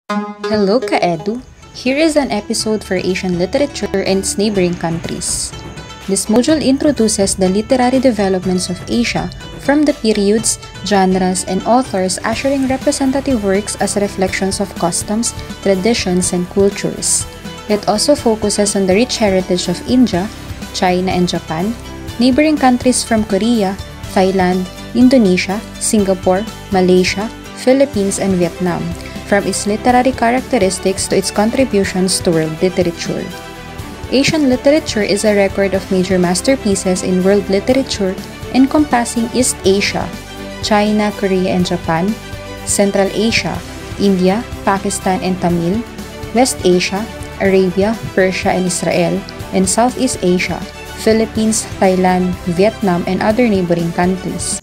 Hello, Ka-Edu. Here is an episode for Asian literature and its neighboring countries. This module introduces the literary developments of Asia from the periods, genres, and authors ushering representative works as reflections of customs, traditions, and cultures. It also focuses on the rich heritage of India, China, and Japan, neighboring countries from Korea, Thailand, Indonesia, Singapore, Malaysia, Philippines, and Vietnam, from its literary characteristics to its contributions to world literature. Asian literature is a record of major masterpieces in world literature encompassing East Asia, China, Korea, and Japan, Central Asia, India, Pakistan, and Tamil, West Asia, Arabia, Persia, and Israel, and Southeast Asia, Philippines, Thailand, Vietnam, and other neighboring countries.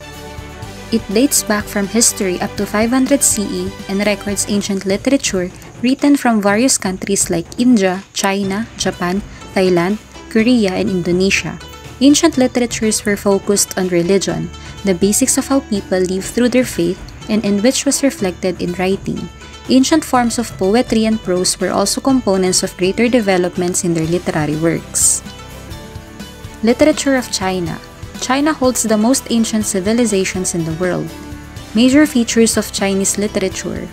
It dates back from history up to 500 CE and records ancient literature written from various countries like India, China, Japan, Thailand, Korea, and Indonesia. Ancient literatures were focused on religion, the basics of how people live through their faith, and in which was reflected in writing. Ancient forms of poetry and prose were also components of greater developments in their literary works. Literature of China. China holds the most ancient civilizations in the world. Major features of Chinese literature.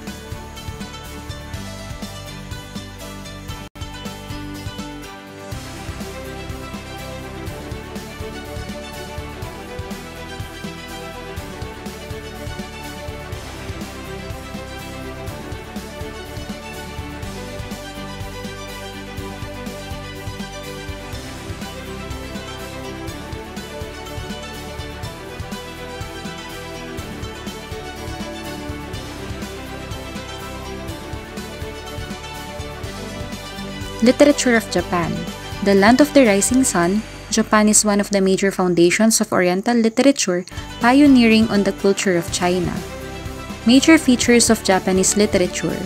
Literature of Japan. The land of the rising sun, Japan is one of the major foundations of Oriental literature, pioneering on the culture of China. Major features of Japanese literature.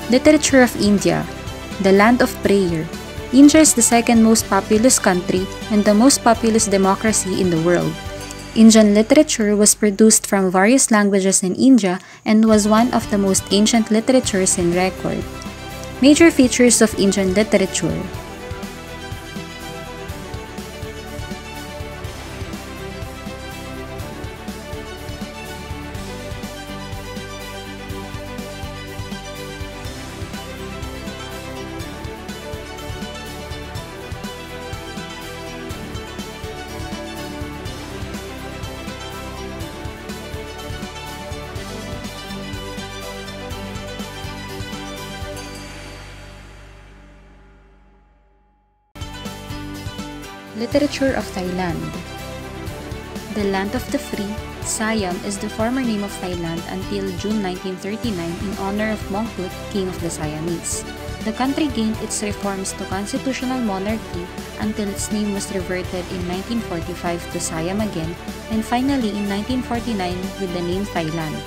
Literature of India. The land of prayer. India is the second most populous country and the most populous democracy in the world. Indian literature was produced from various languages in India and was one of the most ancient literatures in record. Major features of Indian literature. Literature of Thailand. The land of the free, Siam is the former name of Thailand until June 1939 in honor of Mongkut, king of the Siamese. The country gained its reforms to constitutional monarchy until its name was reverted in 1945 to Siam again, and finally in 1949 with the name Thailand.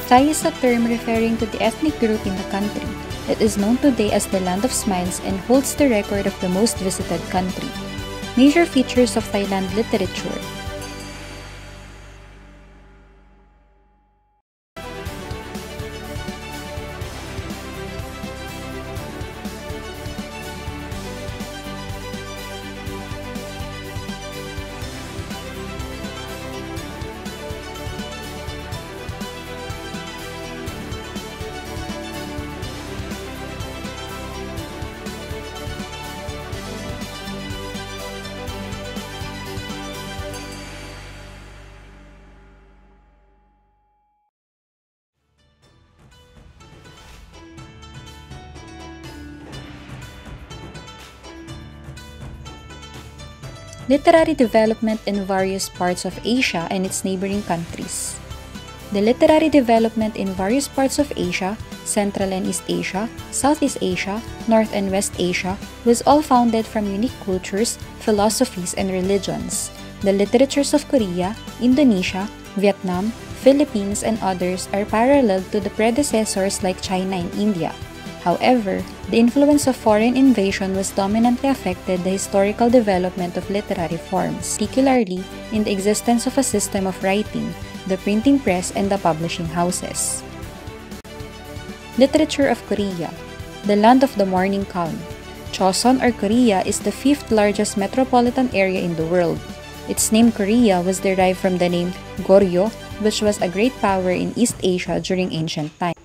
Thai is a term referring to the ethnic group in the country. It is known today as the Land of Smiles and holds the record of the most visited country. Major features of Thailand literature. Literary development in various parts of Asia and its neighboring countries. The literary development in various parts of Asia, Central and East Asia, Southeast Asia, North and West Asia, was all founded from unique cultures, philosophies, and religions. The literatures of Korea, Indonesia, Vietnam, Philippines, and others are parallel to the predecessors like China and India. However, the influence of foreign invasion was dominantly affected the historical development of literary forms, particularly in the existence of a system of writing, the printing press, and the publishing houses. Literature of Korea, the land of the morning calm. Chosun or Korea is the fifth largest metropolitan area in the world. Its name Korea was derived from the name Goryeo, which was a great power in East Asia during ancient times.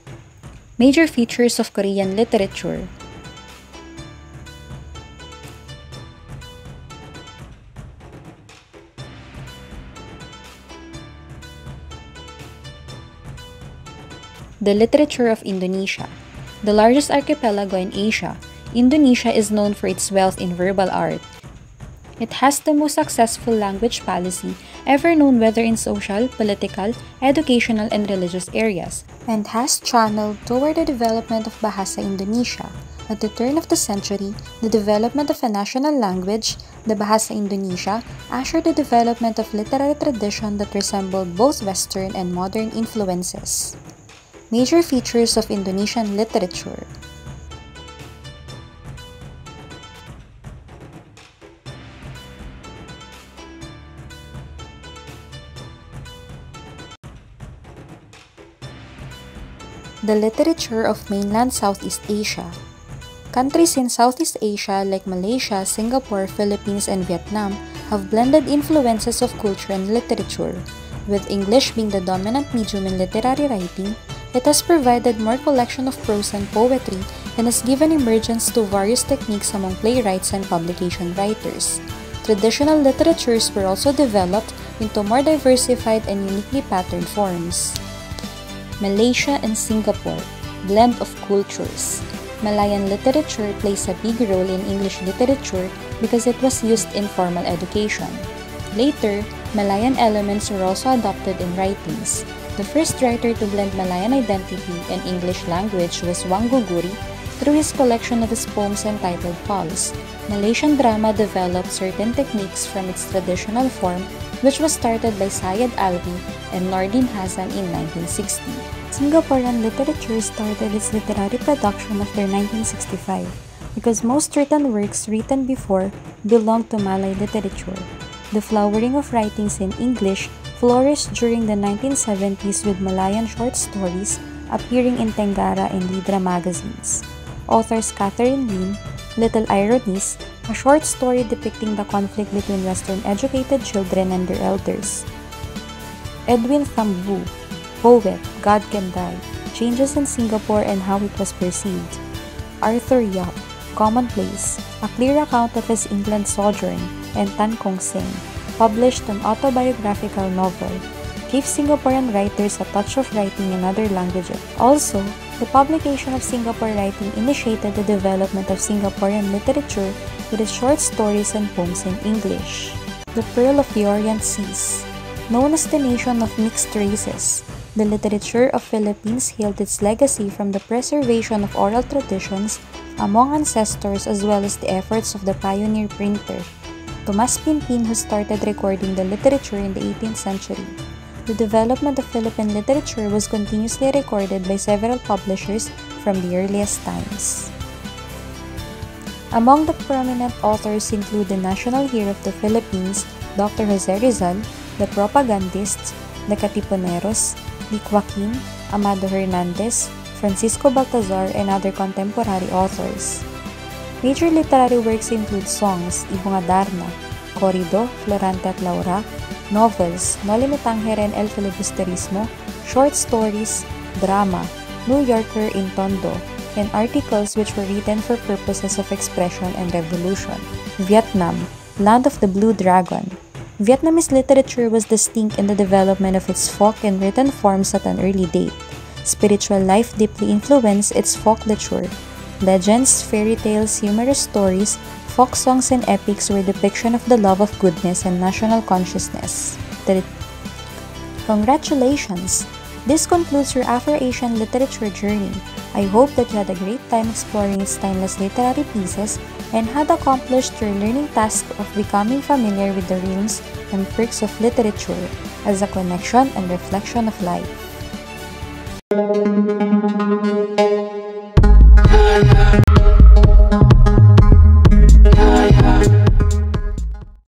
Major features of Korean literature. The literature of Indonesia. The largest archipelago in Asia, Indonesia is known for its wealth in verbal art. It has the most successful language policy ever known, whether in social, political, educational, and religious areas, and has channeled toward the development of Bahasa Indonesia. At the turn of the century, the development of a national language, the Bahasa Indonesia, ushered the development of literary tradition that resembled both Western and modern influences. Major features of Indonesian literature. The literature of mainland Southeast Asia. Countries in Southeast Asia like Malaysia, Singapore, Philippines, and Vietnam have blended influences of culture and literature. With English being the dominant medium in literary writing, it has provided more collection of prose and poetry and has given emergence to various techniques among playwrights and publication writers. Traditional literatures were also developed into more diversified and uniquely patterned forms. Malaysia and Singapore, blend of cultures. Malayan literature plays a big role in English literature because it was used in formal education. Later, Malayan elements were also adopted in writings. The first writer to blend Malayan identity and English language was Wang Guguri through his collection of his poems entitled Pulse. Malaysian drama developed certain techniques from its traditional form, which was started by Syed Alwi and Nordin Hassan in 1960. Singaporean literature started its literary production after 1965 because most written works written before belonged to Malay literature. The flowering of writings in English flourished during the 1970s with Malayan short stories appearing in Tenggara and Lidra magazines. Authors Catherine Lin, Little Ironies, a short story depicting the conflict between Western educated children and their elders. Edwin Thambu, poet, God Can Die, Changes in Singapore and How It Was Perceived. Arthur Yap, Commonplace, a clear account of his England sojourn, and Tan Kong Seng, published an autobiographical novel, gave Singaporean writers a touch of writing in other languages. Also, the publication of Singapore writing initiated the development of Singaporean literature with its short stories and poems in English. The Pearl of the Orient Seas. Known as the nation of mixed races, the literature of Philippines hailed its legacy from the preservation of oral traditions among ancestors as well as the efforts of the pioneer printer, Tomas Pinpin, who started recording the literature in the 18th century. The development of Philippine literature was continuously recorded by several publishers from the earliest times. Among the prominent authors include the national hero of the Philippines, Dr. Jose Rizal, the propagandists, the Katipuneros, Dick Joaquin, Amado Hernandez, Francisco Baltazar, and other contemporary authors. Major literary works include songs, Ibungadarna, Corrido, Florante at Laura, novels, Noli Me Tangere and El Filibusterismo, short stories, drama, New Yorker in Tondo, and articles which were written for purposes of expression and revolution. Vietnam, Land of the Blue Dragon. Vietnamese literature was distinct in the development of its folk and written forms at an early date. Spiritual life deeply influenced its folk literature. Legends, fairy tales, humorous stories, folk songs and epics were depiction of the love of goodness and national consciousness. Congratulations! This concludes your Afro-Asian literature journey. I hope that you had a great time exploring its timeless literary pieces and had accomplished your learning task of becoming familiar with the realms and perks of literature as a connection and reflection of life.